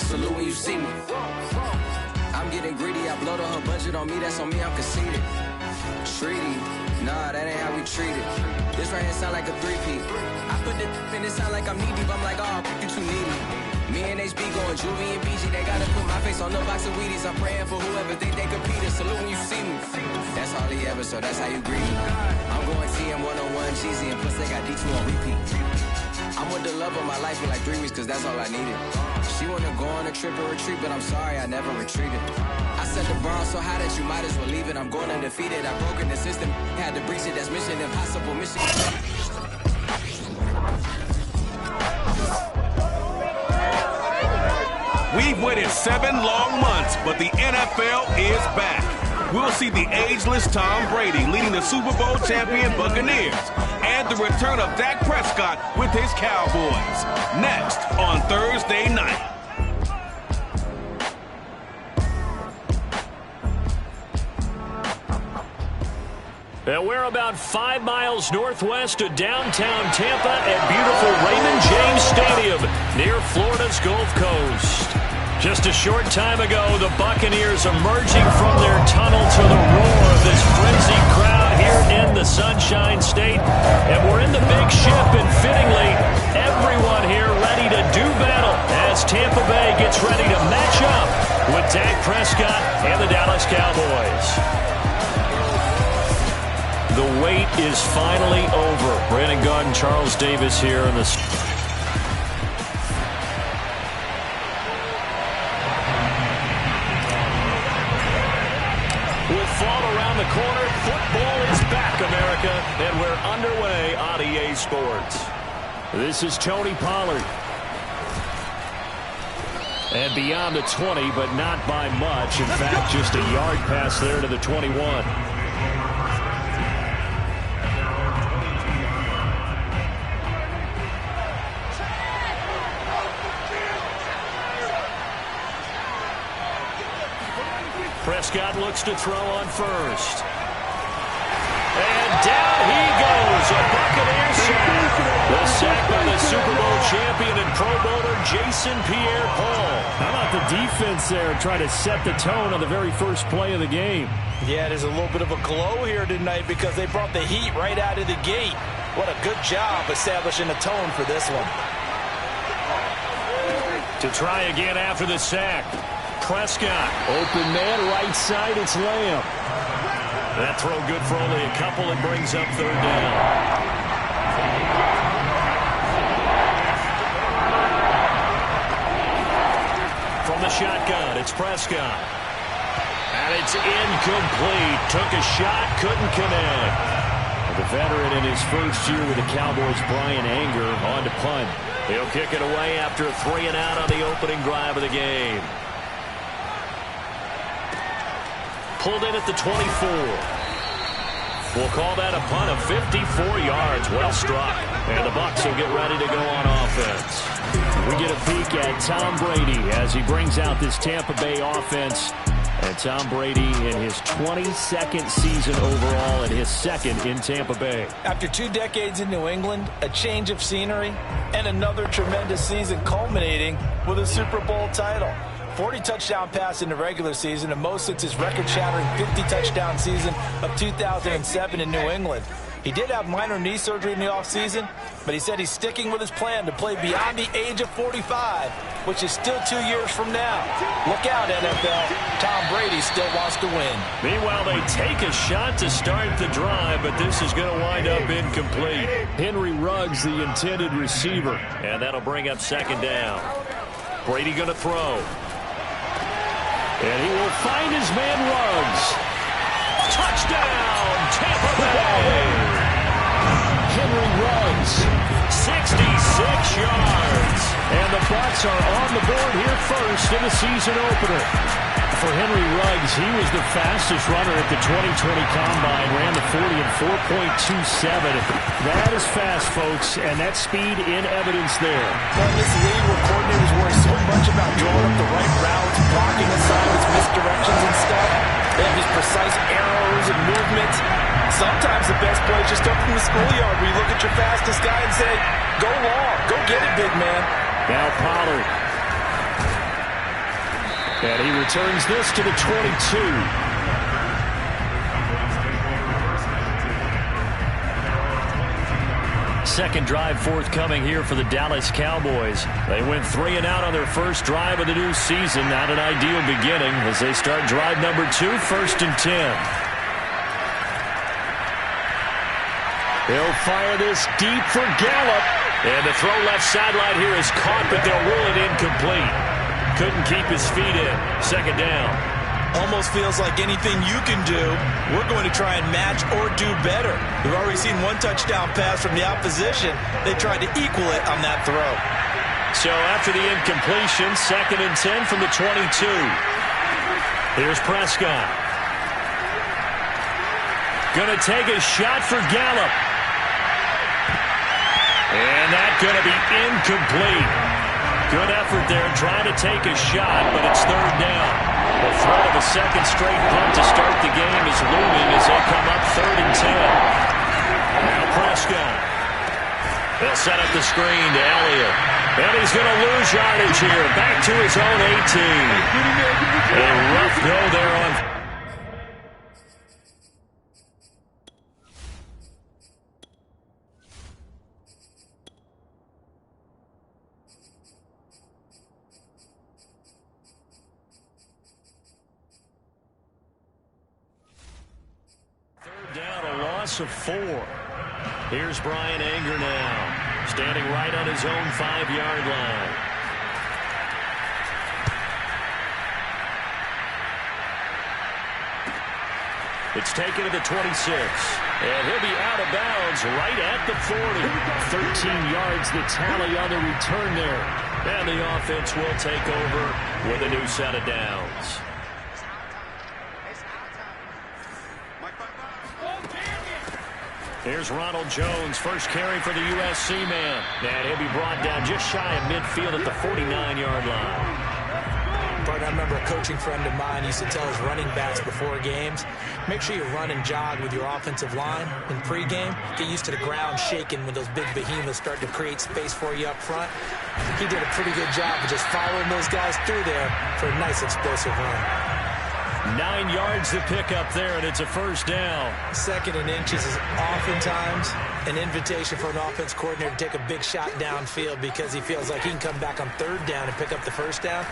salute when you see me. I'm getting greedy, I blow her budget on me, that's on me, I'm conceited. Treaty, nah, that ain't how we treat it. This right here sound like a three-peat. I put the in it sound like I'm knee-deep, I'm like, oh, you too needy. Me and HB going Juvie and BG, they gotta put my face on the box of Wheaties. I'm praying for whoever think they compete. Salute when you see me. That's all he ever, so that's how you greet me. I'm going TM 101 cheesy, and plus they got D2 on repeat. I'm with the love of my life for like 3 weeks, cause that's all I needed. She wanna go on a trip or retreat, but I'm sorry, I never retreated. I set the bar so high that you might as well leave it. I'm going undefeated, I've broken the system. Had to breach it, that's mission impossible, mission. We've waited 7 long months, but the NFL is back. We'll see the ageless Tom Brady leading the Super Bowl champion Buccaneers and the return of Dak Prescott with his Cowboys. Next on Thursday night. We're about 5 miles northwest of downtown Tampa at beautiful Raymond James Stadium near Florida's Gulf Coast. Just a short time ago, the Buccaneers emerging from their tunnel to the roar of this frenzied crowd here in the Sunshine State. And we're in the big ship, and fittingly, everyone here ready to do battle as Tampa Bay gets ready to match up with Dak Prescott and the Dallas Cowboys. The wait is finally over. Brandon Gaudin, Charles Davis here in the... With fall around the corner, football is back, America, and we're underway on EA Sports. This is Tony Pollard. And beyond the 20, but not by much. In fact, just a yard pass there to the 21. Prescott looks to throw on first. And down he goes. A Buccaneer sack. The sack by the Super Bowl champion and Pro Bowler Jason Pierre-Paul. How about the defense there trying to set the tone on the very first play of the game? Yeah, there's a little bit of a glow here tonight because they brought the heat right out of the gate. What a good job establishing a tone for this one. To try again after the sack. Prescott. Open man, right side, it's Lamb. That throw good for only a couple. It brings up third down. From the shotgun, it's Prescott. And it's incomplete. Took a shot, couldn't connect. The veteran in his first year with the Cowboys, Brian Anger, on to punt. He'll kick it away after a 3 and out on the opening drive of the game. Pulled in at the 24. We'll call that a punt of 54 yards. Well struck. And the Bucs will get ready to go on offense. We get a peek at Tom Brady as he brings out this Tampa Bay offense. And Tom Brady in his 22nd season overall and his second in Tampa Bay. After 2 decades in New England, a change of scenery, and another tremendous season culminating with a Super Bowl title. 40 touchdown pass in the regular season, and most since his record-shattering 50-touchdown season of 2007 in New England. He did have minor knee surgery in the offseason, but he said he's sticking with his plan to play beyond the age of 45, which is still 2 years from now. Look out, NFL. Tom Brady still wants to win. Meanwhile, they take a shot to start the drive, but this is going to wind up incomplete. Henry Ruggs, the intended receiver. And that'll bring up second down. Brady going to throw. And he will find his man Ruggs. Touchdown, Tampa Bay! Henry Ruggs, 66 yards. And the Bucs are on the board here first in the season opener. For Henry Ruggs, he was the fastest runner at the 2020 Combine, ran the 40 in 4.27. That is fast, folks, and that speed in evidence there. Well, this league where coordinators worry so much about drawing up the right routes, blocking assignments, misdirections and stuff. They have these precise arrows and movements. Sometimes the best play is just up from the schoolyard where you look at your fastest guy and say, go long, go get it, big man. Now Pollard. And he returns this to the 22. Second drive forthcoming here for the Dallas Cowboys. They went 3 and out on their first drive of the new season. Not an ideal beginning as they start drive number 2, 1st and 10. He'll fire this deep for Gallup. And the throw left sideline here is caught, but they'll rule it incomplete. Couldn't keep his feet in. Second down. Almost feels like anything you can do, we're going to try and match or do better. We've already seen one touchdown pass from the opposition. They tried to equal it on that throw. So after the incompletion, 2nd and 10 from the 22. Here's Prescott. Going to take a shot for Gallup. And that's going to be incomplete. Good effort there trying to take a shot, but it's 3rd down. The threat of a second straight punt to start the game is looming as they come up 3rd and 10. Now Prescott. They'll set up the screen to Elliott. And he's going to lose yardage here. Back to his own 18. A rough go there on... of 4. Here's Brian Anger now, standing right on his own 5-yard line. It's taken to the 26, and he'll be out of bounds right at the 40. 13 yards the tally on the return there. And the offense will take over with a new set of downs. Here's Ronald Jones, first carry for the USC man. And he'll be brought down just shy of midfield at the 49-yard line. But I remember a coaching friend of mine used to tell his running backs before games, make sure you run and jog with your offensive line in pregame. Get used to the ground shaking when those big behemoths start to create space for you up front. He did a pretty good job of just following those guys through there for a nice explosive run. 9 yards to pick up there, and it's a 1st down. 2nd and inches is oftentimes an invitation for an offense coordinator to take a big shot downfield because he feels like he can come back on 3rd down and pick up the 1st down.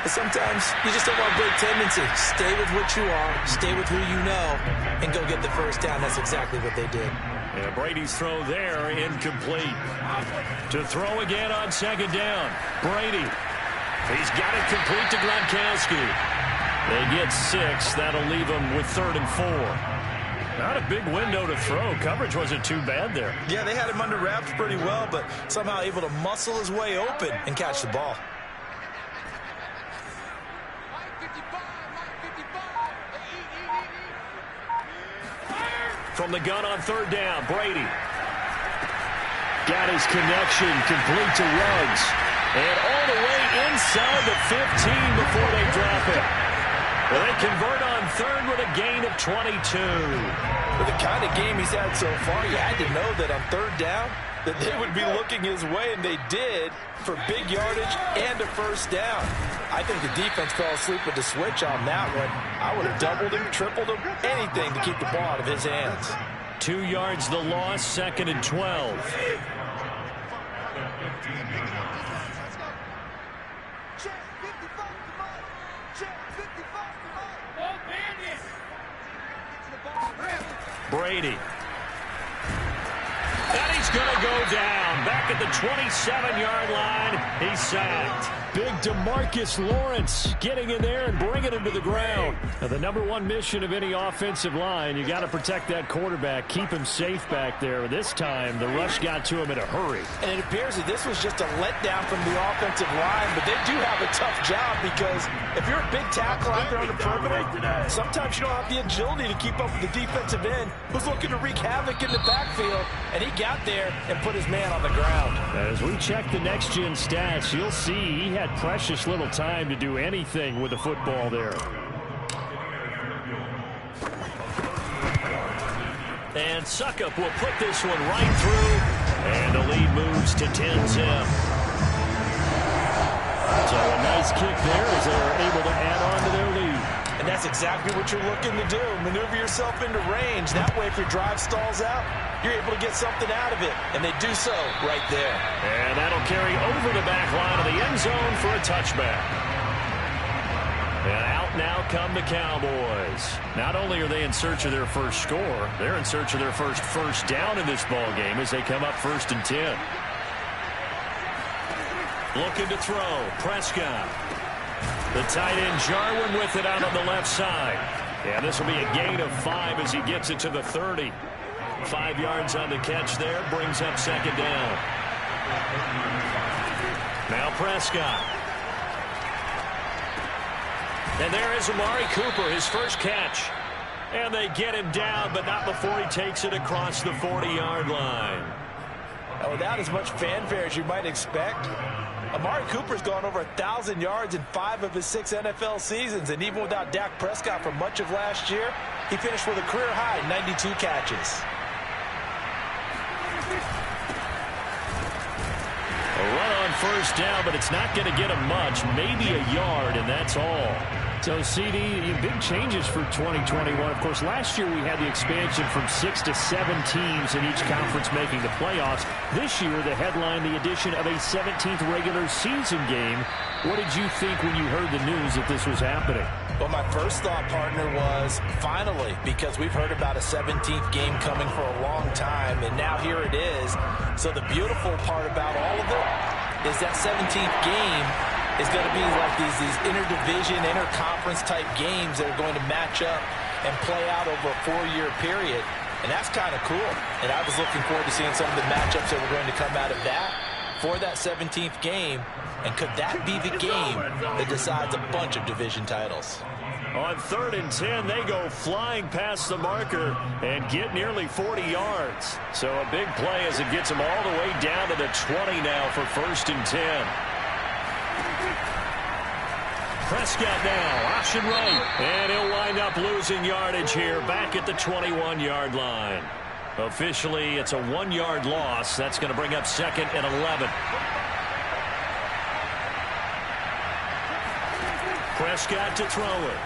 But sometimes you just don't want a great tendency. Stay with what you are, stay with who you know, and go get the 1st down. That's exactly what they did. Yeah, Brady's throw there, incomplete. To throw again on 2nd down, Brady. He's got it complete to Gronkowski. They get 6. That'll leave them with 3rd and 4. Not a big window to throw. Coverage wasn't too bad there. Yeah, they had him under wraps pretty well, but somehow able to muscle his way open and catch the ball. From the gun on 3rd down, Brady. Got his connection complete to Ruggs. And all the way inside the 15 before they drop it. Well, they convert on 3rd with a gain of 22. With the kind of game he's had so far, you had to know that on 3rd down that they would be looking his way, and they did for big yardage and a 1st down. I think the defense fell asleep with the switch on that one. I would have doubled him, tripled him, anything to keep the ball out of his hands. 2 yards the loss, 2nd and 12. Brady. And he's going to go down. Back at the 27-yard line. He's sacked. Big DeMarcus Lawrence getting in there and bringing him to the ground. Now, the #1 mission of any offensive line, you got to protect that quarterback, keep him safe back there. This time, the rush got to him in a hurry. And it appears that this was just a letdown from the offensive line, but they do have a tough job because if you're a big tackle out there on the perimeter, sometimes you don't have the agility to keep up with the defensive end who's looking to wreak havoc in the backfield, and he got there and put his man on the ground. As we check the next-gen stats, you'll see he had precious little time to do anything with the football there. And Suckup will put this one right through, and the lead moves to 10-zip. So a nice kick there as they're able to add That's exactly what you're looking to do. Maneuver yourself into range. That way, if your drive stalls out, you're able to get something out of it. And they do so right there. And that'll carry over the back line of the end zone for a touchback. And out now come the Cowboys. Not only are they in search of their first score, they're in search of their first down in this ball game as they come up 1st and 10. Looking to throw. Prescott. The tight end Jarwin with it out on the left side. And this will be a gain of 5 as he gets it to the 30. 5 yards on the catch there. Brings up 2nd down. Now Prescott. And there is Amari Cooper, his first catch. And they get him down, but not before he takes it across the 40-yard line. And without as much fanfare as you might expect, Amari Cooper's gone over 1,000 yards in 5 of his 6 NFL seasons. And even without Dak Prescott for much of last year, he finished with a career-high 92 catches. A run on 1st down, but it's not going to get him much. Maybe a yard, and that's all. So, CD, big changes for 2021. Of course, last year we had the expansion from 6 to 7 teams in each conference making the playoffs. This year, the headline, the addition of a 17th regular season game. What did you think when you heard the news that this was happening? Well, my first thought, partner, was finally, because we've heard about a 17th game coming for a long time, and now here it is. So the beautiful part about all of it is that 17th game is going to be like these interdivision, interconference type games that are going to match up and play out over a 4-year period. And that's kind of cool. And I was looking forward to seeing some of the matchups that were going to come out of that for that 17th game. And could that be the game that decides a bunch of division titles? On 3rd and 10, they go flying past the marker and get nearly 40 yards. So a big play as it gets them all the way down to the 20 now for 1st and 10. Prescott now, option right, and he'll wind up losing yardage here back at the 21-yard line. Officially, it's a 1-yard loss. That's going to bring up 2nd and 11. Prescott to throw it.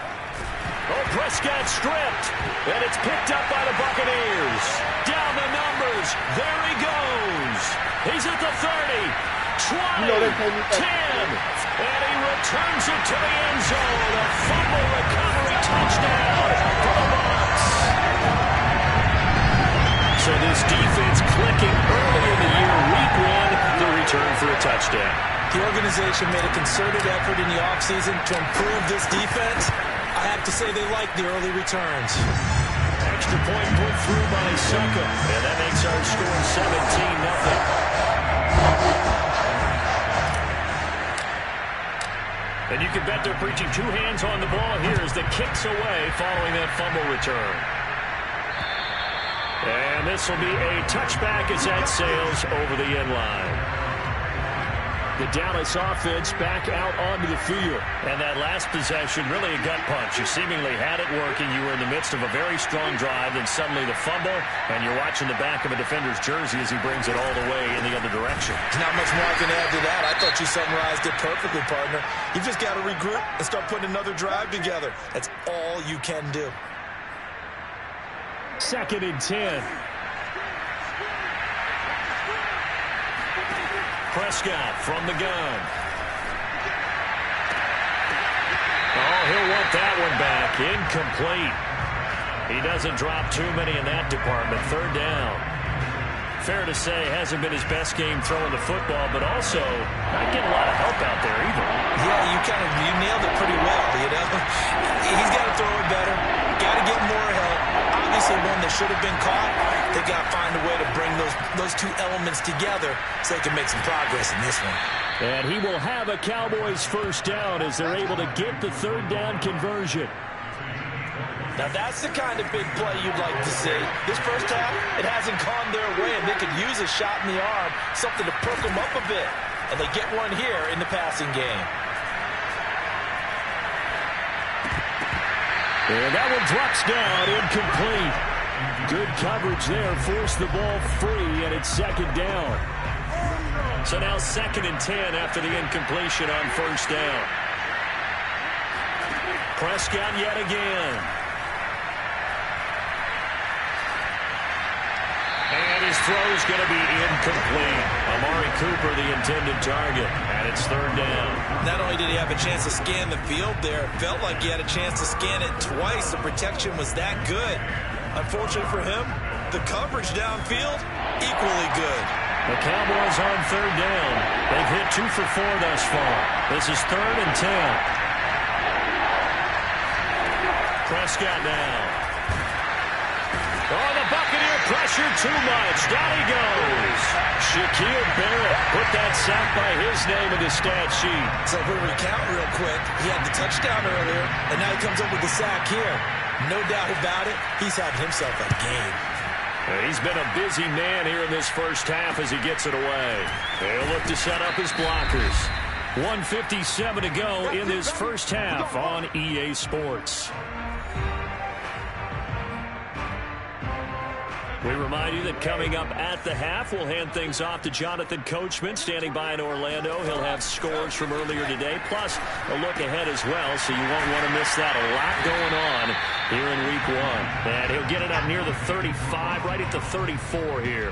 Oh, Prescott stripped, and it's picked up by the Buccaneers. Down the numbers. There he goes. He's at the 30, 20, 10. And he returns it to the end zone. A fumble recovery touchdown for the Bucs. So this defense clicking early in the year. Week 1, the return for a touchdown. The organization made a concerted effort in the offseason to improve this defense. I have to say they like the early returns. Extra point put through by Succa. And that makes our score 17-0. And you can bet they're preaching 2 hands on the ball here as the kick's away following that fumble return. And this will be a touchback as that sails over the end line. The Dallas offense back out onto the field. And that last possession, really a gut punch. You seemingly had it working. You were in the midst of a very strong drive. Then suddenly the fumble, and you're watching the back of a defender's jersey as he brings it all the way in the other direction. There's not much more I can add to that. I thought you summarized it perfectly, partner. You've just got to regroup and start putting another drive together. That's all you can do. 2nd and 10. Prescott from the gun. Oh, he'll want that one back. Incomplete. He doesn't drop too many in that department. 3rd down. Fair to say, hasn't been his best game throwing the football, but also not getting a lot of help out there either. Yeah, you nailed it pretty well, you know. He's got to throw it better. Got to get more help. Obviously, one that should have been caught, they got to find a way to bring those 2 elements together so they can make some progress in this one. And he will have a Cowboys 1st down as they're able to get the 3rd down conversion. Now, that's the kind of big play you'd like to see. This first half, it hasn't gone their way, and they could use a shot in the arm, something to perk them up a bit. And they get one here in the passing game. And that one drops down, incomplete. Good coverage there, forced the ball free, and it's 2nd down. So now 2nd and 10 after the incompletion on 1st down. Prescott yet again. And his throw's going to be incomplete. Amari Cooper, the intended target, and it's third down. Not only did he have a chance to scan the field there, it felt like he had a chance to scan it twice. The protection was that good. Unfortunately for him, the coverage downfield, equally good. The Cowboys on third down. They've hit 2 for 4 thus far. This is 3rd and 10. Prescott now. Oh, the Buccaneer pressure too much. Down he goes. Shaquille Barrett put that sack by his name in the stat sheet. So if we recount real quick, he had the touchdown earlier, and now he comes up with the sack here. No doubt about it, he's having himself a game. He's been a busy man here in this first half as he gets it away. He'll look to set up his blockers. 1:57 to go in this first half on EA Sports. We remind you that coming up at the half, we'll hand things off to Jonathan Coachman, standing by in Orlando. He'll have scores from earlier today, plus a look ahead as well, so you won't want to miss that. A lot going on here in Week 1. And he'll get it up near the 35, right at the 34 here.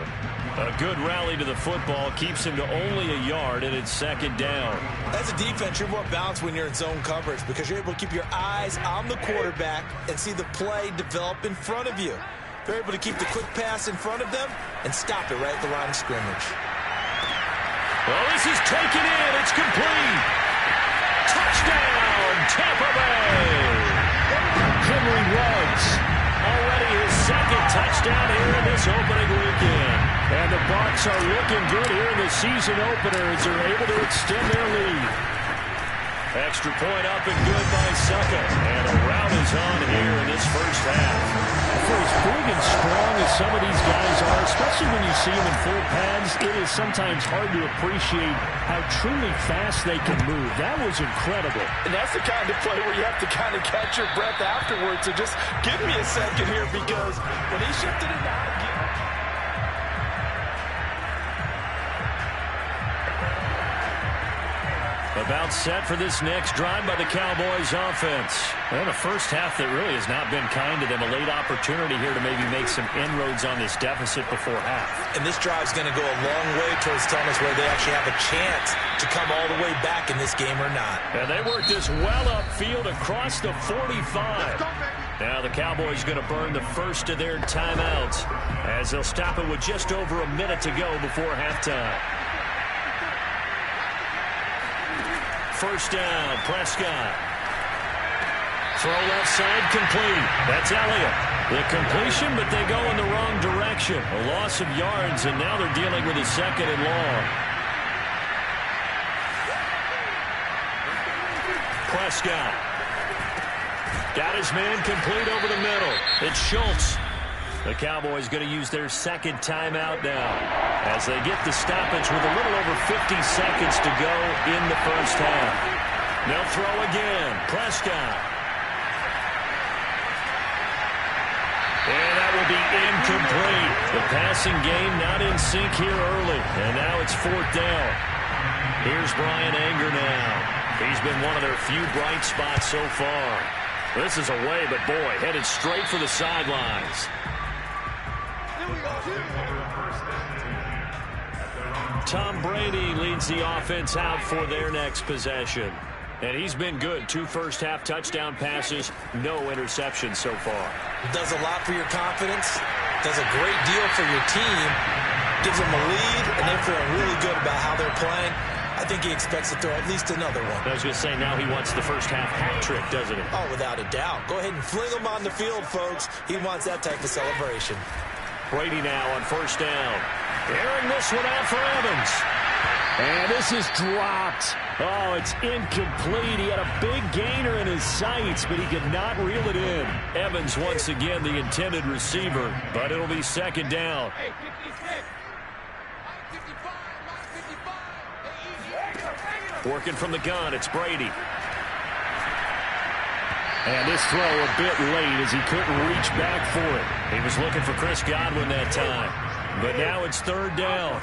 A good rally to the football keeps him to only a yard, and it's second down. As a defense, you're more balanced when you're in zone coverage because you're able to keep your eyes on the quarterback and see the play develop in front of you. They're able to keep the quick pass in front of them and stop it right at the line of scrimmage. Well, this is taken in. It's complete. Touchdown, Tampa Bay. Henry Ruggs. Already his second touchdown here in this opening weekend. And the Bucs are looking good here in the season opener as they're able to extend their lead. Extra point up and good by Succa. And a rout is on here in this first half. For as big and strong as some of these guys are, especially when you see them in full pads, it is sometimes hard to appreciate how truly fast they can move. That was incredible. And that's the kind of play where you have to kind of catch your breath afterwards. So just give me a second here because when he shifted it out again. About set for this next drive by the Cowboys offense. And a first half that really has not been kind to them. A late opportunity here to maybe make some inroads on this deficit before half. And this drive's going to go a long way towards telling us whether they actually have a chance to come all the way back in this game or not. And they work this well upfield across the 45. Now the Cowboys going to burn the first of their timeouts as they'll stop it with just over a minute to go before halftime. First down, Prescott. Throw left side, complete. That's Elliott. The completion, but they go in the wrong direction. A loss of yards, and now they're dealing with a second and long. Prescott. Got his man complete over the middle. It's Schultz. The Cowboys going to use their second timeout now as they get the stoppage with a little over 50 seconds to go in the first half. They'll throw again. Prescott. And that will be incomplete. The passing game not in sync here early. And now it's fourth down. Here's Brian Anger now. He's been one of their few bright spots so far. This is away, but boy, headed straight for the sidelines. Tom Brady leads the offense out for their next possession. And he's been good. 2 first-half touchdown passes, no interceptions so far. Does a lot for your confidence, does a great deal for your team, gives them a lead, and they're feeling really good about how they're playing. I think he expects to throw at least another one. I was going to say, now he wants the first-half hat trick, doesn't he? Oh, without a doubt. Go ahead and fling him on the field, folks. He wants that type of celebration. Brady now on first down. Airing this one out for Evans. And this is dropped. Oh, it's incomplete. He had a big gainer in his sights, but he could not reel it in. Evans once again the intended receiver, but it'll be second down. Working from the gun, it's Brady. And this throw a bit late as he couldn't reach back for it. He was looking for Chris Godwin that time. But now it's third down.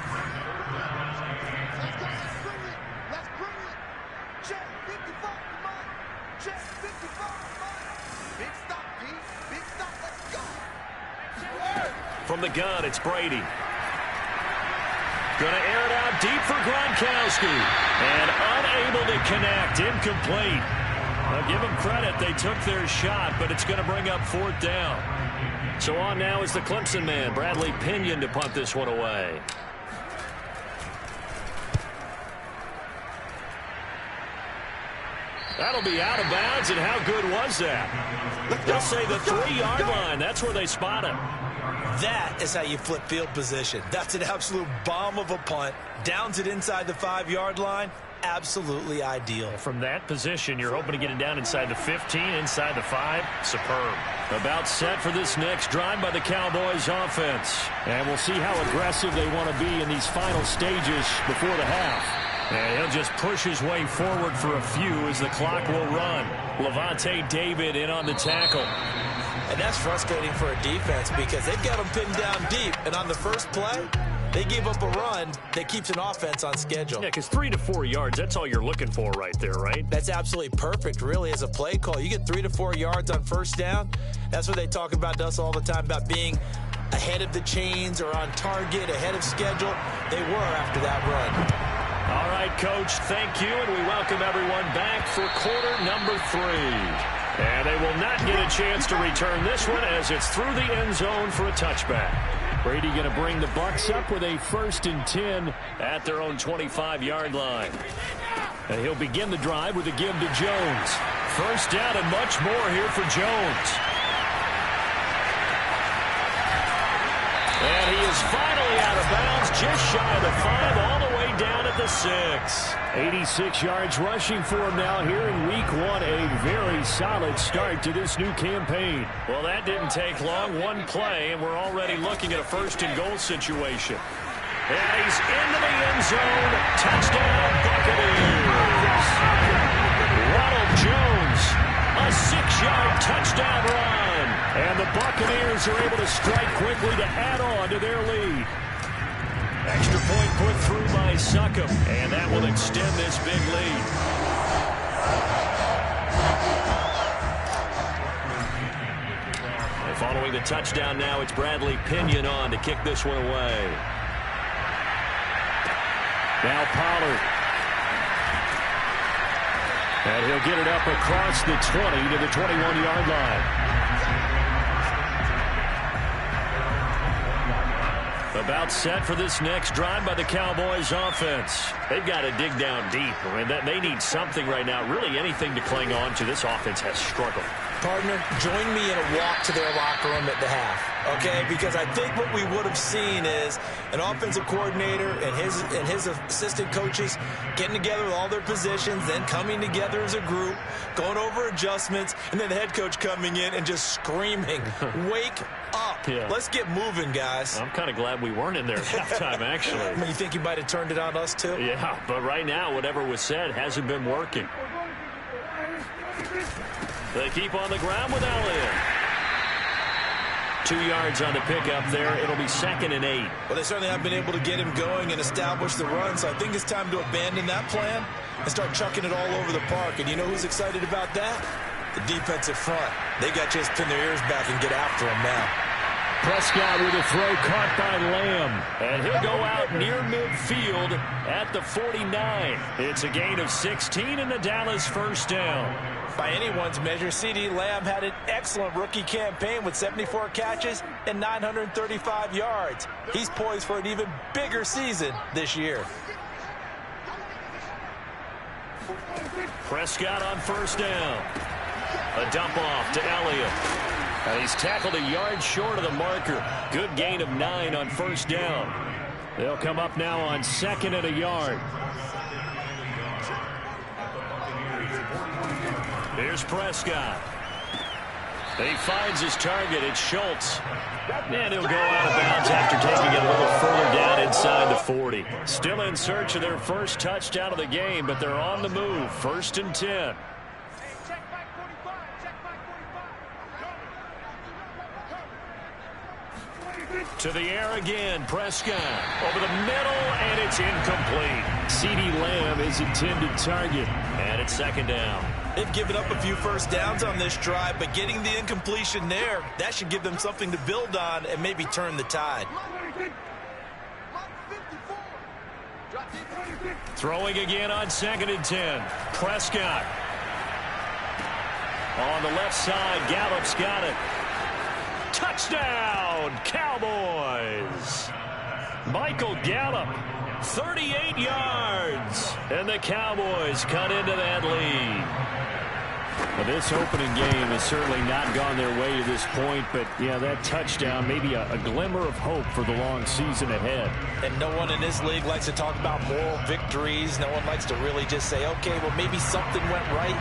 From the gun, it's Brady. Going to air it out deep for Gronkowski. And unable to connect. Incomplete. I'll give them credit. They took their shot, but it's going to bring up fourth down. So on now is the Clemson man, Bradley Pinion, to punt this one away. That'll be out of bounds, and how good was that? They'll say the 3-yard line. That's where they spot him. That is how you flip field position. That's an absolute bomb of a punt. Downs it inside the 5-yard line. Absolutely ideal. From that position, you're hoping to get it down inside the 15, inside the 5. Superb. About set for this next drive by the Cowboys offense. And we'll see how aggressive they want to be in these final stages before the half. And he'll just push his way forward for a few as the clock will run. Levante David in on the tackle. And that's frustrating for a defense because they've got them pinned down deep. And on the first play, they gave up a run that keeps an offense on schedule. Yeah, because 3 to 4 yards, that's all you're looking for right there, right? That's absolutely perfect, really, as a play call. You get 3 to 4 yards on first down. That's what they talk about to us all the time, about being ahead of the chains or on target, ahead of schedule. They were after that run. All right, Coach, thank you, and we welcome everyone back for quarter number 3. And they will not get a chance to return this one as it's through the end zone for a touchback. Brady going to bring the Bucs up with a 1st and 10 at their own 25-yard line. And he'll begin the drive with a give to Jones. First down and much more here for Jones. And he is finally out of bounds, just shy of the 5, all the way down at the 6. 86 yards rushing for him now here in week 1. A very solid start to this new campaign. Well, that didn't take long. One play, and we're already looking at a 1st and goal situation. And he's into the end zone. Touchdown, Buccaneers. Ronald Jones, a 6-yard touchdown run. And the Buccaneers are able to strike quickly to add on to their lead. Extra point put through by Succop, and that will extend this big lead. And following the touchdown now, it's Bradley Pinion on to kick this one away. Now Pollard. And he'll get it up across the 20 to the 21-yard line. About set for this next drive by the Cowboys offense. They've got to dig down deep. I mean, they need something right now, really anything to cling on to. This offense has struggled. Partner, join me in a walk to their locker room at the half, okay? Because I think what we would have seen is an offensive coordinator and his assistant coaches getting together with all their positions, then coming together as a group, going over adjustments, and then the head coach coming in and just screaming, wake up. Yeah. Let's get moving, guys. I'm kind of glad we weren't in there at halftime, actually. I mean, you think you might have turned it on us, too? Yeah, but right now, whatever was said hasn't been working. They keep on the ground with Elliott. 2 yards on the pickup there. It'll be 2nd and 8. Well, they certainly have been able to get him going and establish the run, so I think it's time to abandon that plan and start chucking it all over the park. And you know who's excited about that? The defensive front. They got just pin their ears back and get after him now. Prescott with a throw caught by Lamb. And he'll go out near midfield at the 49. It's a gain of 16 and the Dallas 1st down. By anyone's measure, CeeDee Lamb had an excellent rookie campaign with 74 catches and 935 yards. He's poised for an even bigger season this year. Prescott on 1st down. A dump off to Elliott. And he's tackled a yard short of the marker. Good gain of 9 on 1st down. They'll come up now on 2nd and a yard. Here's Prescott. He finds his target. It's Schultz. And he'll go out of bounds after taking it a little further down inside the 40. Still in search of their first touchdown of the game, but they're on the move. 1st and 10. To the air again, Prescott over the middle, and it's incomplete. CeeDee Lamb is intended target. And it's 2nd down. They've given up a few first downs on this drive, but getting the incompletion there, that should give them something to build on and maybe turn the tide. Throwing again on 2nd and 10. Prescott. On the left side, Gallup's got it. Touchdown, Cowboys. Michael Gallup, 38 yards. And the Cowboys cut into that lead. Well, this opening game has certainly not gone their way to this point, but, yeah, that touchdown, maybe a glimmer of hope for the long season ahead. And no one in this league likes to talk about moral victories. No one likes to really just say, okay, well, maybe something went right.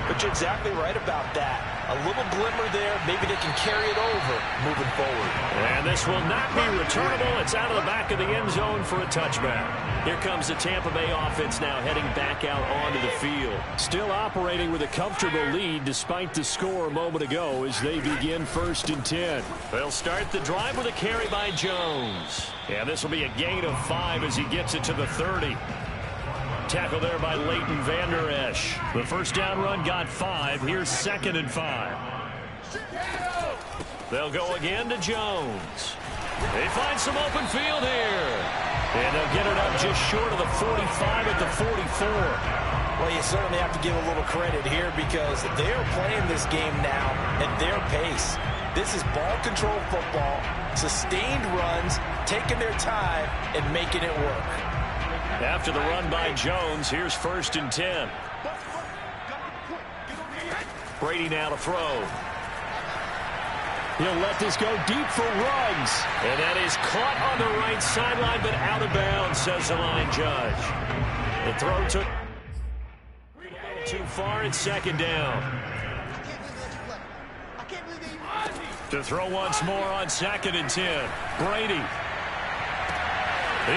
But you're exactly right about that. A little glimmer there. Maybe they can carry it over moving forward. And this will not be returnable. It's out of the back of the end zone for a touchback. Here comes the Tampa Bay offense now heading back out onto the field. Still operating with a comfortable lead despite the score a moment ago as they begin 1st and 10. They'll start the drive with a carry by Jones. Yeah, this will be a gain of 5 as he gets it to the 30. Tackle there by Leighton Vander Esch. The first down run got 5. Here's 2nd and 5. They'll go again to Jones. They find some open field here. And they'll get it up just short of the 45 at the 44. Well, you certainly have to give a little credit here because they're playing this game now at their pace. This is ball control football, sustained runs, taking their time and making it work. After the run by Jones, here's 1st and 10. Brady now to throw. He'll let this go deep for Ruggs. And that is caught on the right sideline, but out of bounds, says the line judge. The throw took too far at 2nd down. To throw once more on 2nd and 10. Brady.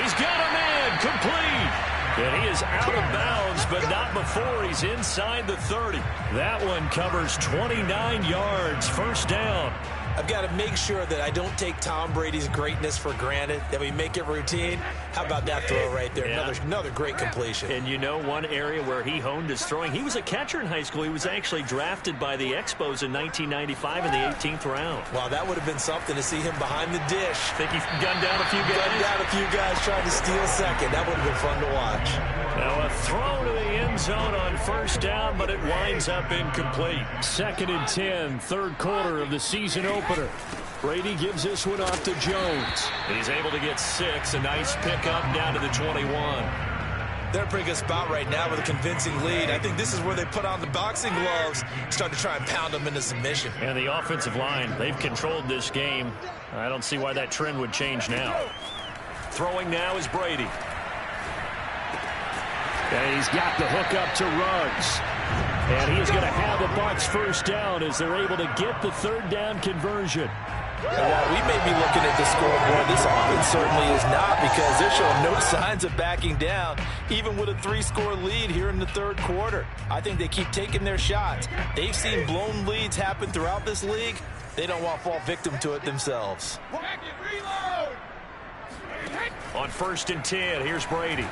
He's got him in, complete. And he is out of bounds, but not before he's inside the 30. That one covers 29 yards, 1st down. I've got to make sure that I don't take Tom Brady's greatness for granted, that we make it routine. How about that throw right there? Yeah. Another great completion. And you know one area where he honed his throwing, he was a catcher in high school. He was actually drafted by the Expos in 1995 in the 18th round. Wow, that would have been something to see him behind the dish. Think he gunned down a few guys? Gunned down a few guys trying to steal second. That would have been fun to watch. Now a throw to the end zone on 1st down, but it winds up incomplete. 2nd and 10, 3rd quarter of the season opener. Brady gives this one off to Jones. He's able to get 6. A nice pickup down to the 21. They're in a pretty good spot right now with a convincing lead. I think this is where they put on the boxing gloves, start to try and pound them into submission. And the offensive line, they've controlled this game. I don't see why that trend would change now. Throwing now is Brady. And he's got the hook up to Ruggs. And he is going to have the Bucs 1st down as they're able to get the 3rd down conversion. And while we may be looking at the scoreboard, this offense certainly is not because they're showing no signs of backing down, even with a 3-score lead here in the 3rd quarter. I think they keep taking their shots. They've seen blown leads happen throughout this league. They don't want to fall victim to it themselves. On 1st and 10, here's Brady.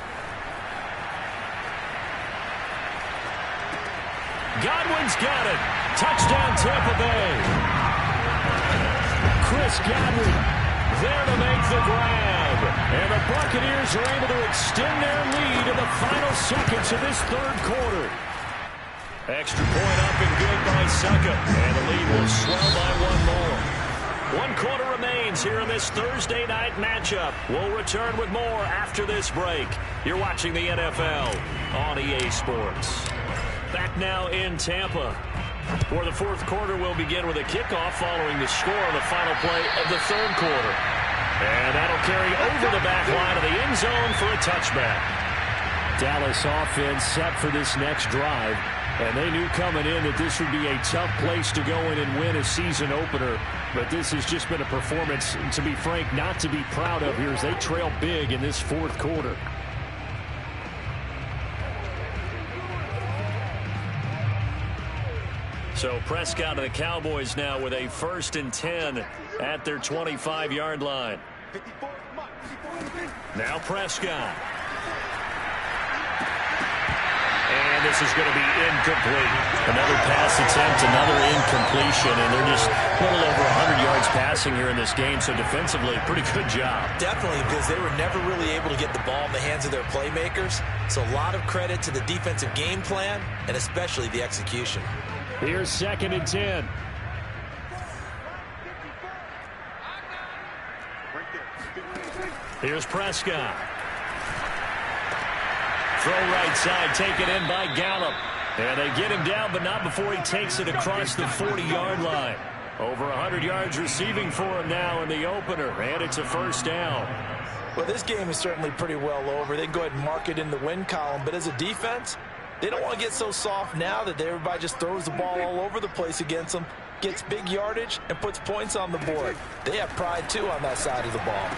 Godwin's got it. Touchdown, Tampa Bay. Chris Godwin there to make the grab. And the Buccaneers are able to extend their lead in the final seconds of this 3rd quarter. Extra point up and good by Succa. And the lead will swell by 1 more. 1 quarter remains here in this Thursday night matchup. We'll return with more after this break. You're watching the NFL on EA Sports. Back now in Tampa, where the 4th quarter will begin with a kickoff following the score on the final play of the 3rd quarter. And that'll carry over the back line of the end zone for a touchback. Dallas offense set for this next drive, and they knew coming in that this would be a tough place to go in and win a season opener. But this has just been a performance, to be frank, not to be proud of here as they trail big in this 4th quarter. So Prescott of the Cowboys now with a 1st and 10 at their 25-yard line. Now Prescott. And and this is going to be incomplete. Another pass attempt, another incompletion, and they're just a little over 100 yards passing here in this game, so defensively, pretty good job. Definitely, because they were never really able to get the ball in the hands of their playmakers, so a lot of credit to the defensive game plan, and especially the execution. Here's 2nd and 10. Here's Prescott. Throw right side, taken in by Gallup. And they get him down, but not before he takes it across the 40-yard line. Over 100 yards receiving for him now in the opener, and it's a first down. Well, this game is certainly pretty well over. They can go ahead and mark it in the win column, but as a defense, they don't want to get so soft now that everybody just throws the ball all over the place against them, gets big yardage, and puts points on the board. They have pride, too, on that side of the ball.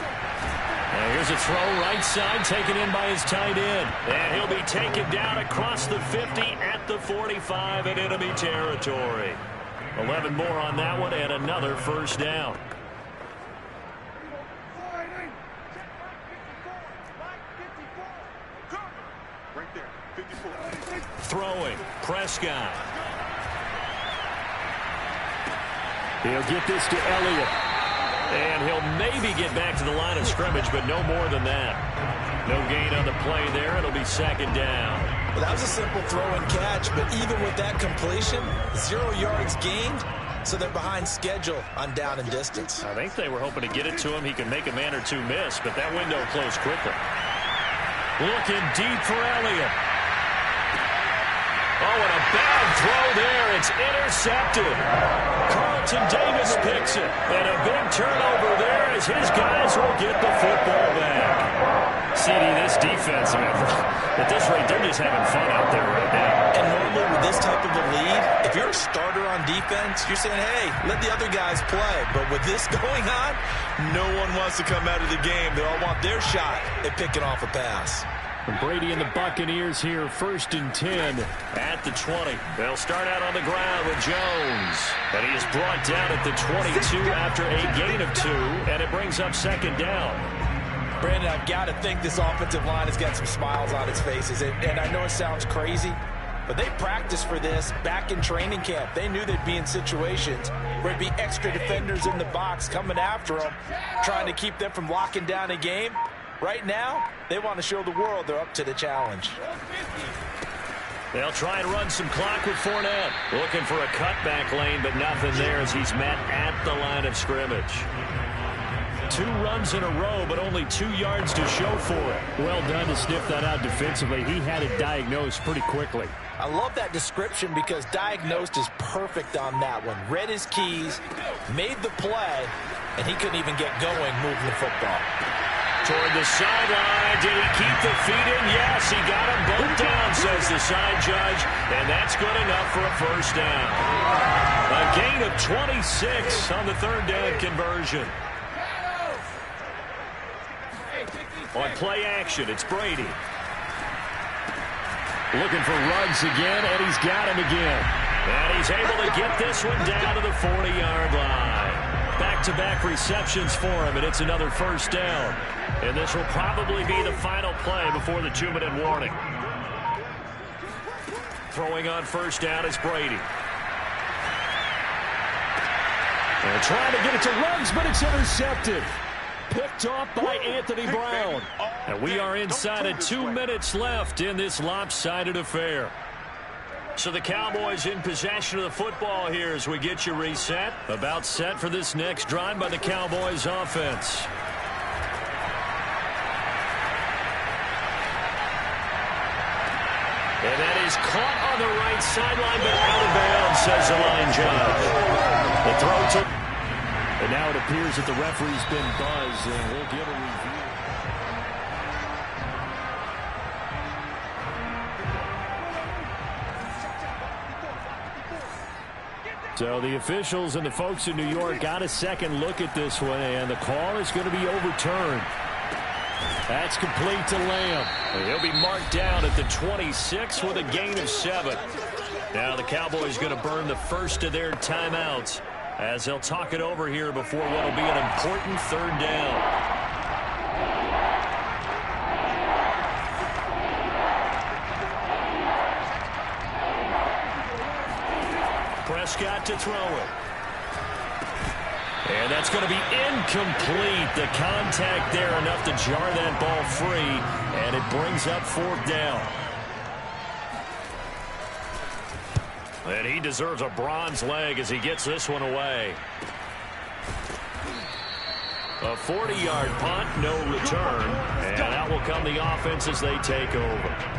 And here's a throw right side, taken in by his tight end. And he'll be taken down across the 50 at the 45 in enemy territory. 11 more on that one, and another first down. Throwing, Prescott. He'll get this to Elliott. And he'll maybe get back to the line of scrimmage, but no more than that. No gain on the play there. It'll be 2nd down. Well, that was a simple throw and catch, but even with that completion, 0 yards gained, so they're behind schedule on down and distance. I think they were hoping to get it to him. He could make a man or two miss, but that window closed quickly. Looking deep for Elliott. Oh, and a bad throw there. It's intercepted. Carlton Davis picks it. And a big turnover there as his guys will get the football back. CD, this defense, at this rate, they're just having fun out there right now. And normally with this type of a lead, if you're a starter on defense, you're saying, hey, let the other guys play. But with this going on, no one wants to come out of the game. They all want their shot at picking off a pass. And Brady and the Buccaneers here, 1st and 10 at the 20. They'll start out on the ground with Jones. And he is brought down at the 22 after a gain of 2, and it brings up 2nd down. Brandon, I've got to think this offensive line has got some smiles on its faces. And I know it sounds crazy, but they practiced for this back in training camp. They knew they'd be in situations where there'd be extra defenders in the box coming after them, trying to keep them from locking down a game. Right now, they want to show the world they're up to the challenge. They'll try and run some clock with Fournette. Looking for a cutback lane, but nothing there as he's met at the line of scrimmage. 2 runs in a row, but only 2 yards to show for it. Well done to sniff that out defensively. He had it diagnosed pretty quickly. I love that description because diagnosed is perfect on that one. Read his keys, made the play, and he couldn't even get going moving the football. Toward the sideline. Did he keep the feet in? Yes, he got them both down, says the side judge. And that's good enough for a first down. A gain of 26 on the 3rd down conversion. On play action, it's Brady. Looking for Ruggs again, and he's got him again. And he's able to get this one down to the 40-yard line. Back-to-back receptions for him, and it's another first down. And this will probably be the final play before the 2-minute warning. Throwing on first down is Brady. And trying to get it to Ruggs, but it's intercepted. Picked off by Anthony Brown. And we are inside of 2 minutes left in this lopsided affair. So the Cowboys in possession of the football here as we get you reset. About set for this next drive by the Cowboys offense. And that is caught on the right sideline, but out of bounds, says the line judge. The throw to... And now it appears that the referee's been buzzed, and we'll give a review. So the officials and the folks in New York got a second look at this one, and the call is going to be overturned. That's complete to Lamb. And he'll be marked down at the 26 with a gain of 7. Now the Cowboys going to burn the first of their timeouts as they'll talk it over here before what will be an important 3rd down. Prescott to throw it. And that's going to be incomplete. The contact there enough to jar that ball free, and it brings up 4th down. And he deserves a bronze leg as he gets this one away. A 40-yard punt, no return, and out will come the offense as they take over.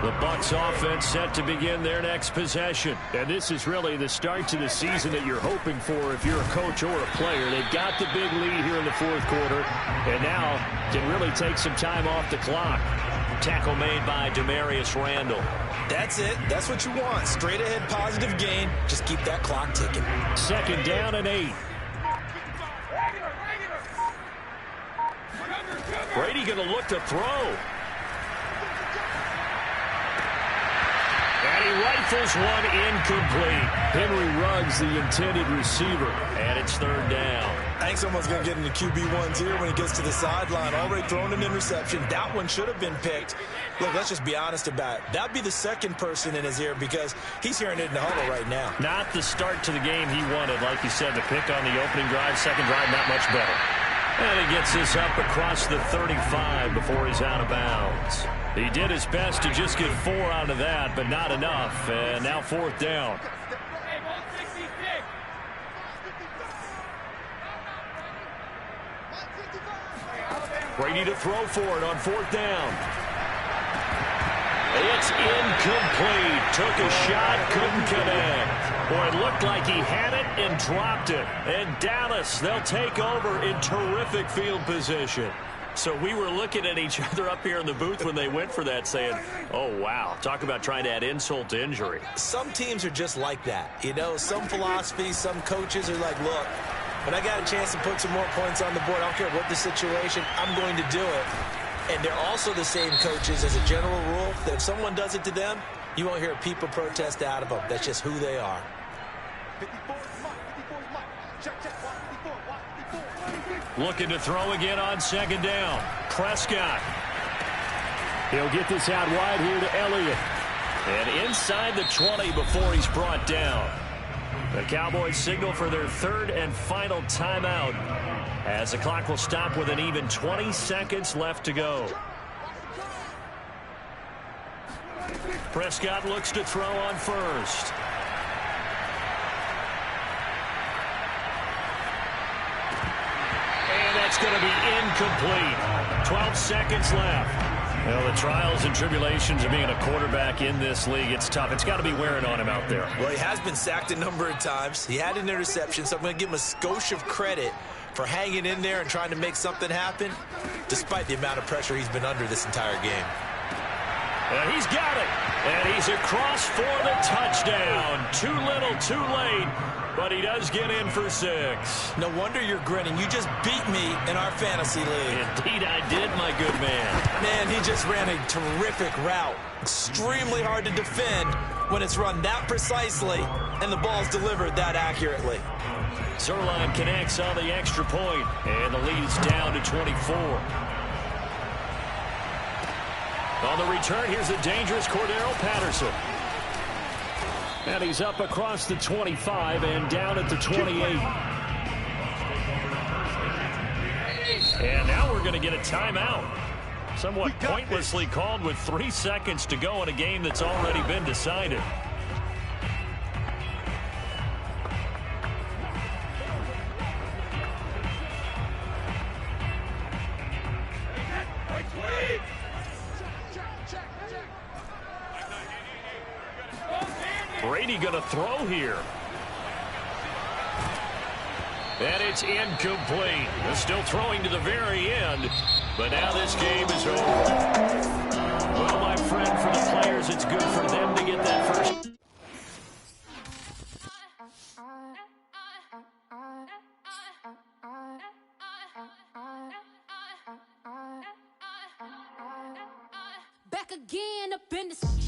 The Bucs offense set to begin their next possession. And this is really the start to the season that you're hoping for if you're a coach or a player. They've got the big lead here in the 4th quarter, and now can really take some time off the clock. Tackle made by Demarius Randall. That's it. That's what you want. Straight ahead positive gain. Just keep that clock ticking. 2nd down and 8. Brady going to look to throw. And he rifles one incomplete. Henry Ruggs, the intended receiver. And it's 3rd down. I think someone's going to get into QB1s here when he gets to the sideline. Already thrown an interception. That one should have been picked. Look, let's just be honest about it. That'd be the second person in his ear because he's hearing it in the huddle right now. Not the start to the game he wanted. Like you said, the pick on the opening drive, second drive, not much better. And he gets this up across the 35 before he's out of bounds. He did his best to just get 4 out of that, but not enough. And now 4th down. Brady to throw for it on 4th down. It's incomplete. Took a shot, couldn't connect. Boy, it looked like he had it and dropped it. And Dallas, they'll take over in terrific field position. So we were looking at each other up here in the booth when they went for that saying, oh, wow, talk about trying to add insult to injury. Some teams are just like that. You know, some philosophies, some coaches are like, look, when I got a chance to put some more points on the board, I don't care what the situation, I'm going to do it. And they're also the same coaches as a general rule that if someone does it to them, you won't hear people protest out of them. That's just who they are. Looking to throw again on 2nd down. Prescott. He'll get this out wide here to Elliott. And inside the 20 before he's brought down. The Cowboys signal for their 3rd and final timeout as the clock will stop with an even 20 seconds left to go. Prescott looks to throw on 1st. And that's going to be incomplete. 12 seconds left. Well, the trials and tribulations of being a quarterback in this league, it's tough. It's got to be wearing on him out there. Well, he has been sacked a number of times. He had an interception, so I'm going to give him a skosh of credit for hanging in there and trying to make something happen, despite the amount of pressure he's been under this entire game. And he's got it. And he's across for the touchdown. Too little, too late. But he does get in for 6. No wonder you're grinning. You just beat me in our fantasy league. Indeed I did, my good man. Man, he just ran a terrific route. Extremely hard to defend when it's run that precisely and the ball's delivered that accurately. Zerline connects on the extra point, and the lead is down to 24. On the return, here's the dangerous Cordero Patterson. And he's up across the 25 and down at the 28. And now we're going to get a timeout. Somewhat pointlessly called with 3 seconds to go in a game that's already been decided. Brady going to throw here. And it's incomplete. They're still throwing to the very end, but now this game is over. Well, my friend, for the players, it's good for them to get that first. Back again up in the